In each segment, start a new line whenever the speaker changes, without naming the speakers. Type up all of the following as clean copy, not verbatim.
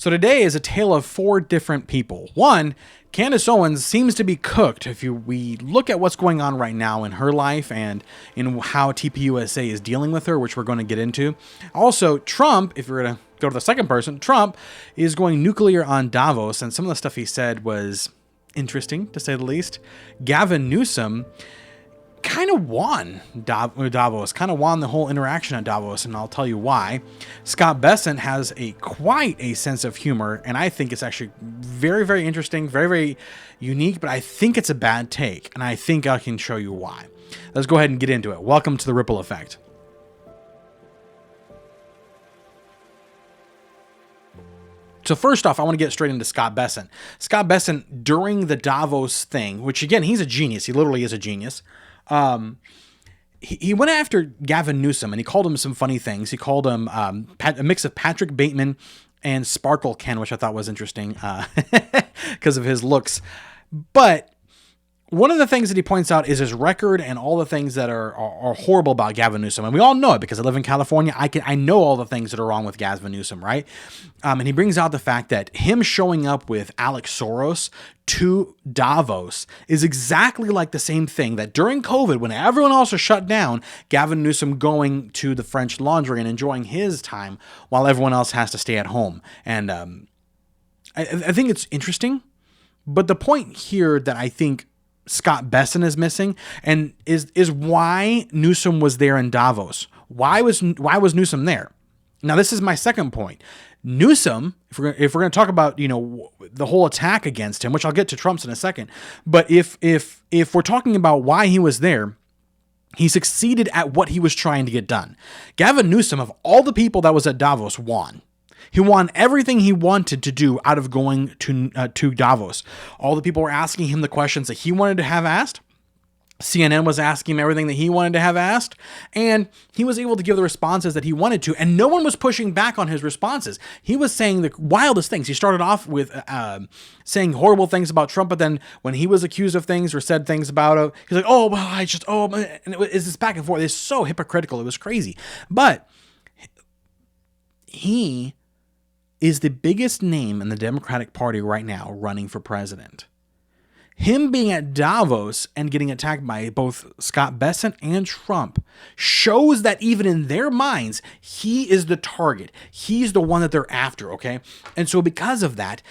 So today is a tale of 4 different people. One, Candace Owens seems to be cooked if we look at what's going on right now in her life and in how TPUSA is dealing with her, which we're going to get into. Also, Trump, if we're going to go to the second person, Trump is going nuclear on Davos, and some of the stuff he said was interesting, to say the least. Gavin Newsom kind of won Davos, kind of won the whole interaction at Davos, and I'll tell you why. Scott Bessent has quite a sense of humor, and I think it's actually very, very interesting, very, very unique, but I think it's a bad take, and I think I can show you why. Let's go ahead and get into it. Welcome to the Ripple Effect. So first off, I want to get straight into Scott Bessent. Scott Bessent, during the Davos thing, which again, he's a genius. He literally is a genius. He went after Gavin Newsom and he called him some funny things. He called him a mix of Patrick Bateman and Sparkle Ken, which I thought was interesting because of his looks. But one of the things that he points out is his record and all the things that are horrible about Gavin Newsom. And we all know it because I live in California. I know all the things that are wrong with Gavin Newsom, right? And he brings out the fact that him showing up with Alex Soros to Davos is exactly like the same thing that during COVID, when everyone else was shut down, Gavin Newsom going to the French Laundry and enjoying his time while everyone else has to stay at home. And I think it's interesting. But the point here that I think Scott Bessent is missing and is why Newsom was there in Davos. Why was Newsom there? Now, this is my second point. Newsom, if we're going to talk about, the whole attack against him, which I'll get to Trump's in a second, but if we're talking about why he was there, he succeeded at what he was trying to get done. Gavin Newsom, of all the people that was at Davos, won. He won everything he wanted to do out of going to Davos. All the people were asking him the questions that he wanted to have asked. CNN was asking him everything that he wanted to have asked. And he was able to give the responses that he wanted to. And no one was pushing back on his responses. He was saying the wildest things. He started off with saying horrible things about Trump. But then when he was accused of things or said things about it, he's like, and it's this back and forth. It's so hypocritical. It was crazy. But he is the biggest name in the Democratic Party right now running for president. Him being at Davos and getting attacked by both Scott Bessent and Trump shows that even in their minds, he is the target. He's the one that they're after, okay? And so because of that,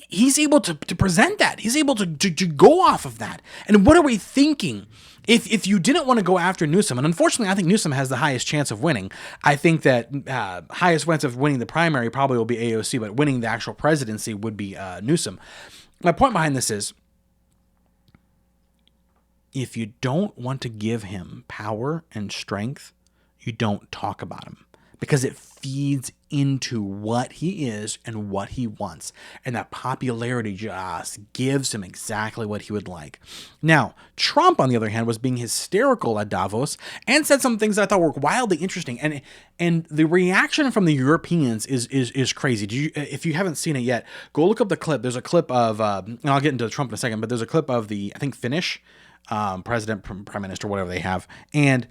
he's able to present that. He's able to go off of that. And what are we thinking? If you didn't want to go after Newsom, and unfortunately I think Newsom has the highest chance of winning. I think that highest chance of winning the primary probably will be AOC, but winning the actual presidency would be Newsom. My point behind this is, if you don't want to give him power and strength, you don't talk about him. Because it feeds into what he is and what he wants. And that popularity just gives him exactly what he would like. Now, Trump, on the other hand, was being hysterical at Davos and said some things that I thought were wildly interesting. And the reaction from the Europeans is crazy. If you haven't seen it yet, go look up the clip. There's a clip of, and I'll get into Trump in a second, but there's a clip of the, I think, Finnish president, prime minister, whatever they have. And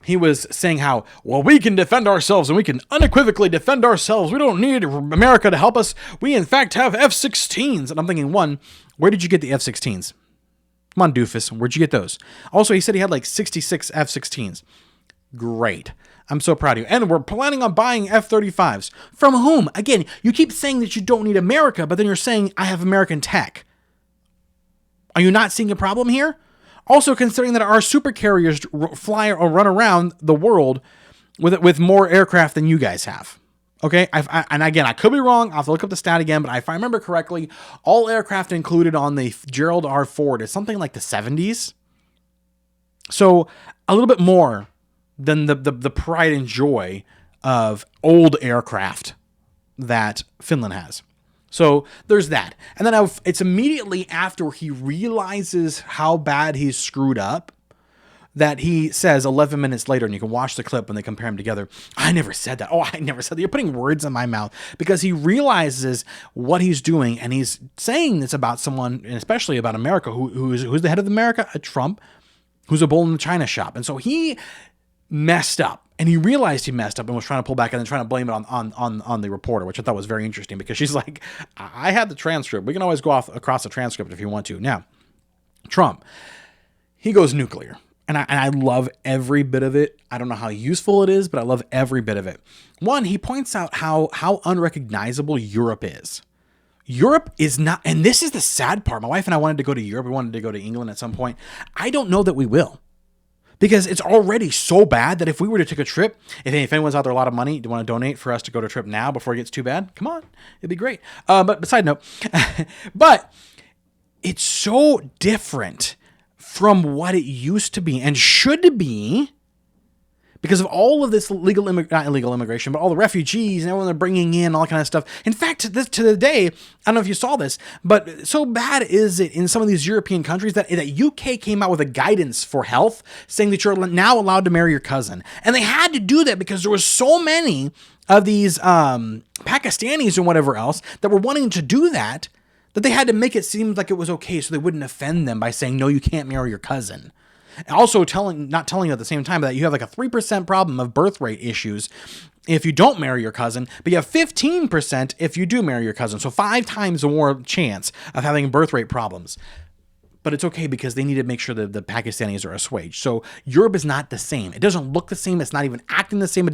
he was saying how, well, we can defend ourselves and we can unequivocally defend ourselves. We don't need America to help us. We, in fact, have F-16s. And I'm thinking, one, where did you get the F-16s? Come on, doofus. Where'd you get those? Also, he said he had like 66 F-16s. Great. I'm so proud of you. And we're planning on buying F-35s. From whom? Again, you keep saying that you don't need America, but then you're saying I have American tech. Are you not seeing a problem here? Also, considering that our super carriers fly or run around the world with more aircraft than you guys have. Okay? And again, I could be wrong. I'll have to look up the stat again. But if I remember correctly, all aircraft included on the Gerald R. Ford is something like the 70s. So a little bit more than the pride and joy of old aircraft that Finland has. So there's that. And then it's immediately after he realizes how bad he's screwed up that he says 11 minutes later, and you can watch the clip when they compare them together, I never said that. Oh, I never said that. You're putting words in my mouth, because he realizes what he's doing. And he's saying this about someone, and especially about America, who's the head of America, a Trump, who's a bull in the China shop. And so he messed up. And he realized he messed up and was trying to pull back and then trying to blame it on the reporter, which I thought was very interesting because she's like, I had the transcript. We can always go across the transcript if you want to. Now, Trump, he goes nuclear. And I love every bit of it. I don't know how useful it is, but I love every bit of it. One, he points out how unrecognizable Europe is. Europe is not, and this is the sad part. My wife and I wanted to go to Europe. We wanted to go to England at some point. I don't know that we will. Because it's already so bad that if we were to take a trip, if anyone's out there a lot of money, do you want to donate for us to go to a trip now before it gets too bad? Come on, it'd be great. But beside note, but it's so different from what it used to be and should be because of all of this not illegal immigration, but all the refugees and everyone they're bringing in, all that kind of stuff. In fact, to the day, I don't know if you saw this, but so bad is it in some of these European countries that UK came out with a guidance for health saying that you're now allowed to marry your cousin. And they had to do that because there were so many of these Pakistanis and whatever else that were wanting to do that they had to make it seem like it was okay so they wouldn't offend them by saying, no, you can't marry your cousin. Also not telling you at the same time that you have like a 3% problem of birth rate issues if you don't marry your cousin, but you have 15% if you do marry your cousin. So 5 times more chance of having birth rate problems. But it's okay because they need to make sure that the Pakistanis are assuaged. So Europe is not the same. It doesn't look the same. It's not even acting the same.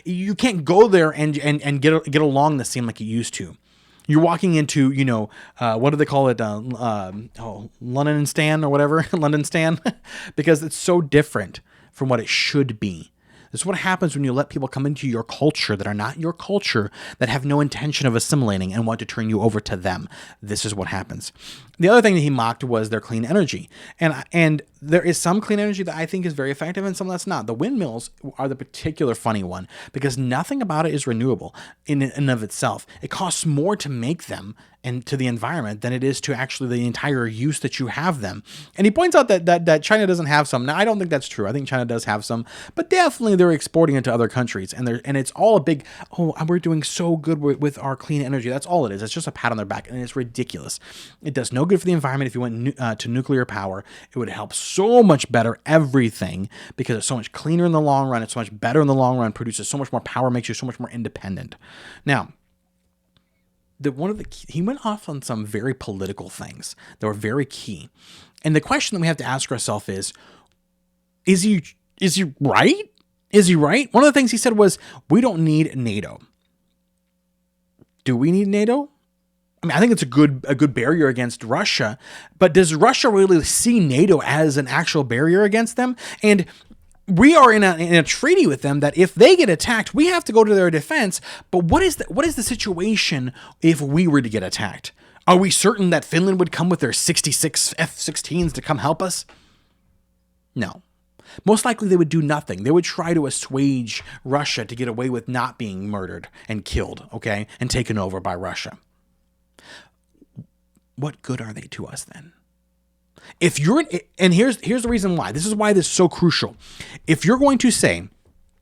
You can't go there and get along the same like you used to. You're walking into, what do they call it? London Stan or whatever, London Stan, because it's so different from what it should be. This is what happens when you let people come into your culture that are not your culture, that have no intention of assimilating and want to turn you over to them. This is what happens. The other thing that he mocked was their clean energy. And there is some clean energy that I think is very effective and some that's not. The windmills are the particular funny one because nothing about it is renewable in and of itself. It costs more to make them and to the environment than it is to actually the entire use that you have them. And he points out that China doesn't have some. Now, I don't think that's true. I think China does have some, but definitely they're exporting it to other countries. And it's all a big, we're doing so good with our clean energy. That's all it is. It's just a pat on their back, and it's ridiculous. It does no good for the environment. If you went to nuclear power, it would help so much better everything because it's so much cleaner in the long run. It's so much better in the long run, produces so much more power, makes you so much more independent. Now, he went off on some very political things that were very key. And the question that we have to ask ourselves is he right? Is he right? One of the things he said was, we don't need NATO. Do we need NATO? I mean, I think it's a good barrier against Russia, but does Russia really see NATO as an actual barrier against them? And we are in a treaty with them that if they get attacked, we have to go to their defense. But what is the situation if we were to get attacked? Are we certain that Finland would come with their 66 F-16s to come help us? No. Most likely they would do nothing. They would try to assuage Russia to get away with not being murdered and killed, okay, and taken over by Russia. What good are they to us then? And here's the reason why. This is why this is so crucial. If you're going to say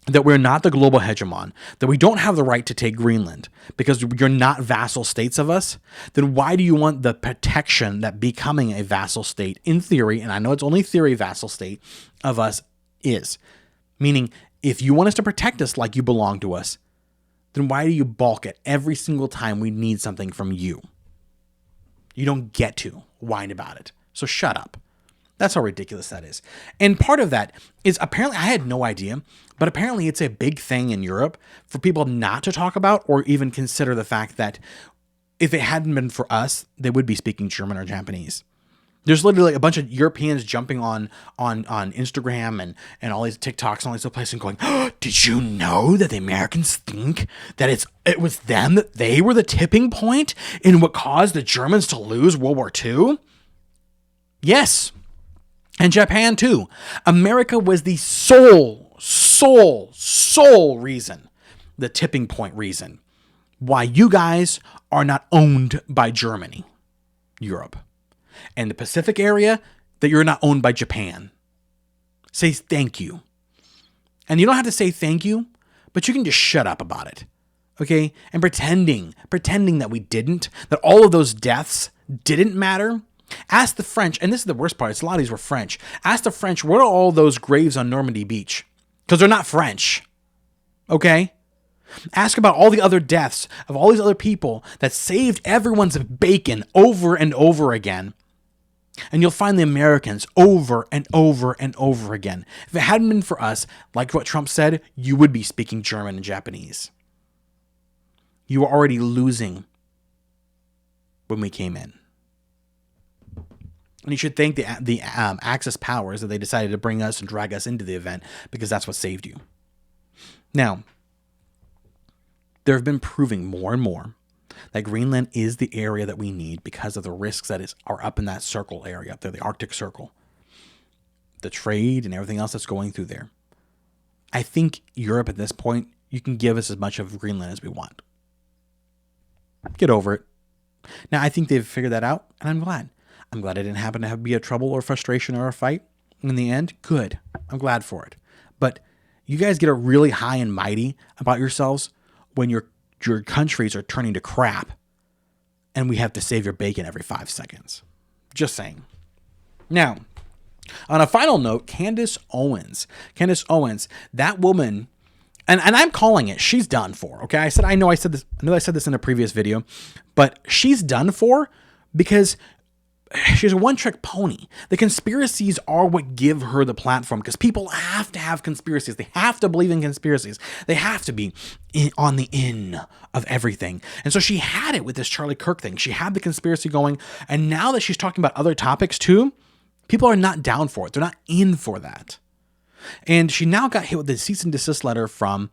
that we're not the global hegemon, that we don't have the right to take Greenland because you're not vassal states of us, then why do you want the protection that becoming a vassal state, in theory, and I know it's only theory, vassal state of us is? Meaning, if you want us to protect us like you belong to us, then why do you balk at every single time we need something from you? You don't get to whine about it. So shut up. That's how ridiculous that is. And part of that is apparently, I had no idea, but apparently it's a big thing in Europe for people not to talk about or even consider the fact that if it hadn't been for us, they would be speaking German or Japanese. There's literally a bunch of Europeans jumping on Instagram and all these TikToks and all these other places and going, oh, did you know that the Americans think that it was them, that they were the tipping point in what caused the Germans to lose World War II? Yes. And Japan too. America was the sole reason, the tipping point reason, why you guys are not owned by Germany, Europe, and the Pacific area, that you're not owned by Japan. Say thank you. And you don't have to say thank you, but you can just shut up about it. Okay? And pretending that we didn't, that all of those deaths didn't matter. Ask the French, and this is the worst part, a lot of these were French. Ask the French, what are all those graves on Normandy Beach? because they're not French. Okay? Ask about all the other deaths of all these other people that saved everyone's bacon over and over again. And you'll find the Americans over and over and over again. If it hadn't been for us, like what Trump said, you would be speaking German and Japanese. You were already losing when we came in. And you should thank the Axis powers that they decided to bring us and drag us into the event, because that's what saved you. Now, there have been proving more and more that Greenland is the area that we need because of the risks that are up in that circle area up there, the Arctic Circle, the trade and everything else that's going through there. I think Europe at this point, you can give us as much of Greenland as we want. Get over it. Now, I think they've figured that out, and I'm glad. I'm glad it didn't happen to be a trouble or frustration or a fight in the end. Good. I'm glad for it. But you guys get really high and mighty about yourselves when your countries are turning to crap and we have to save your bacon every 5 seconds. Just saying. Know, on a final note, Candace Owens, that woman, and I'm calling it, she's done for. Okay, I know I said this in a previous video, but she's done for because she's a one-trick pony. The conspiracies are what give her the platform, because people have to have conspiracies. They have to believe in conspiracies. They have to be on the in of everything. And so she had it with this Charlie Kirk thing. She had the conspiracy going. And now that she's talking about other topics too, people are not down for it. They're not in for that. And she now got hit with the cease and desist letter from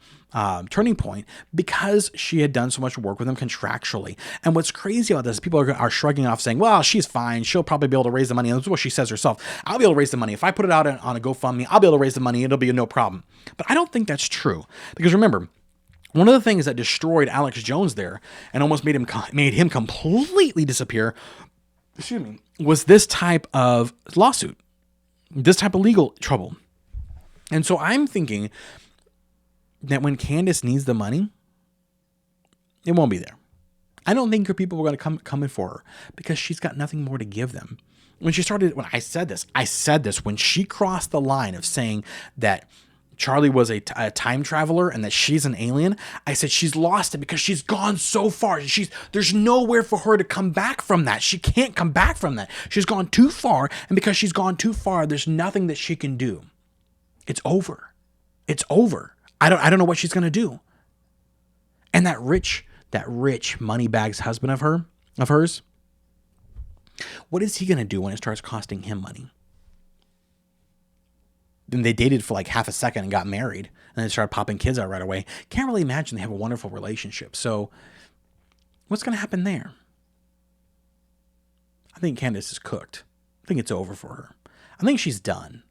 Turning Point because she had done so much work with them contractually. And what's crazy about this is people are shrugging off saying, well, she's fine. She'll probably be able to raise the money. And that's what she says herself. I'll be able to raise the money. If I put it out on a GoFundMe, I'll be able to raise the money. It'll be no problem. But I don't think that's true. Because remember, one of the things that destroyed Alex Jones there and almost made him completely disappear, was this type of lawsuit, this type of legal trouble. And so I'm thinking that when Candace needs the money, it won't be there. I don't think her people were going to come in for her because she's got nothing more to give them. When I said this when she crossed the line of saying that Charlie was a time traveler and that she's an alien, I said she's lost it because she's gone so far. There's nowhere for her to come back from that. She can't come back from that. She's gone too far, and because she's gone too far, there's nothing that she can do. It's over. It's over. I don't know what she's going to do. And that rich moneybags husband of hers, what is he going to do when it starts costing him money? Then they dated for like half a second and got married, and then started popping kids out right away. Can't really imagine they have a wonderful relationship. So what's going to happen there? I think Candace is cooked. I think it's over for her. I think she's done.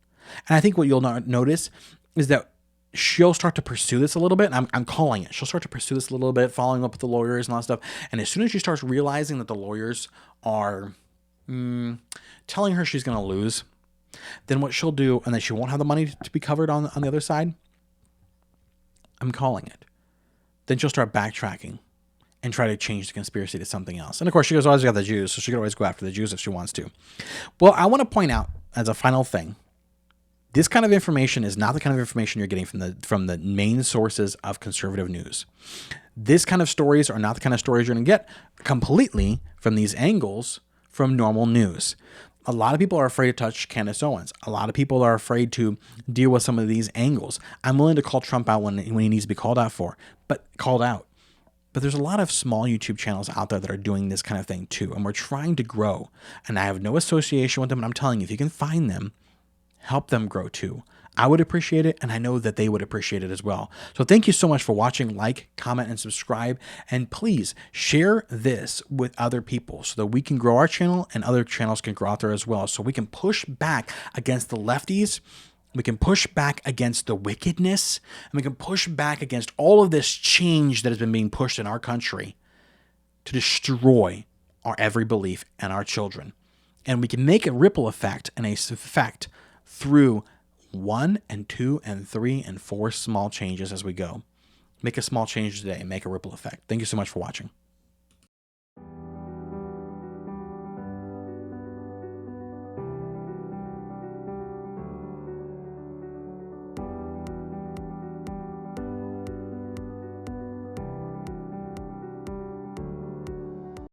And I think what you'll notice is that she'll start to pursue this a little bit. And I'm calling it. She'll start to pursue this a little bit, following up with the lawyers and all that stuff. And as soon as she starts realizing that the lawyers are telling her she's going to lose, then what she'll do, and that she won't have the money to be covered on the other side, I'm calling it. Then she'll start backtracking and try to change the conspiracy to something else. And of course, she always got the Jews, so she could always go after the Jews if she wants to. Well, I want to point out as a final thing, this kind of information is not the kind of information you're getting from the main sources of conservative news. This kind of stories are not the kind of stories you're going to get completely from these angles from normal news. A lot of people are afraid to touch Candace Owens. A lot of people are afraid to deal with some of these angles. I'm willing to call Trump out when he needs to be called out. But there's a lot of small YouTube channels out there that are doing this kind of thing too. And we're trying to grow. And I have no association with them. And I'm telling you, if you can find them, help them grow too. I would appreciate it, and I know that they would appreciate it as well. So thank you so much for watching. Like, comment, and subscribe. And please share this with other people so that we can grow our channel and other channels can grow out there as well. So we can push back against the lefties. We can push back against the wickedness. And we can push back against all of this change that has been being pushed in our country to destroy our every belief and our children. And we can make a ripple effect and a effect through 1 and 2 and 3 and 4 small changes as we go. Make a small change today and make a ripple effect. Thank you so much for watching.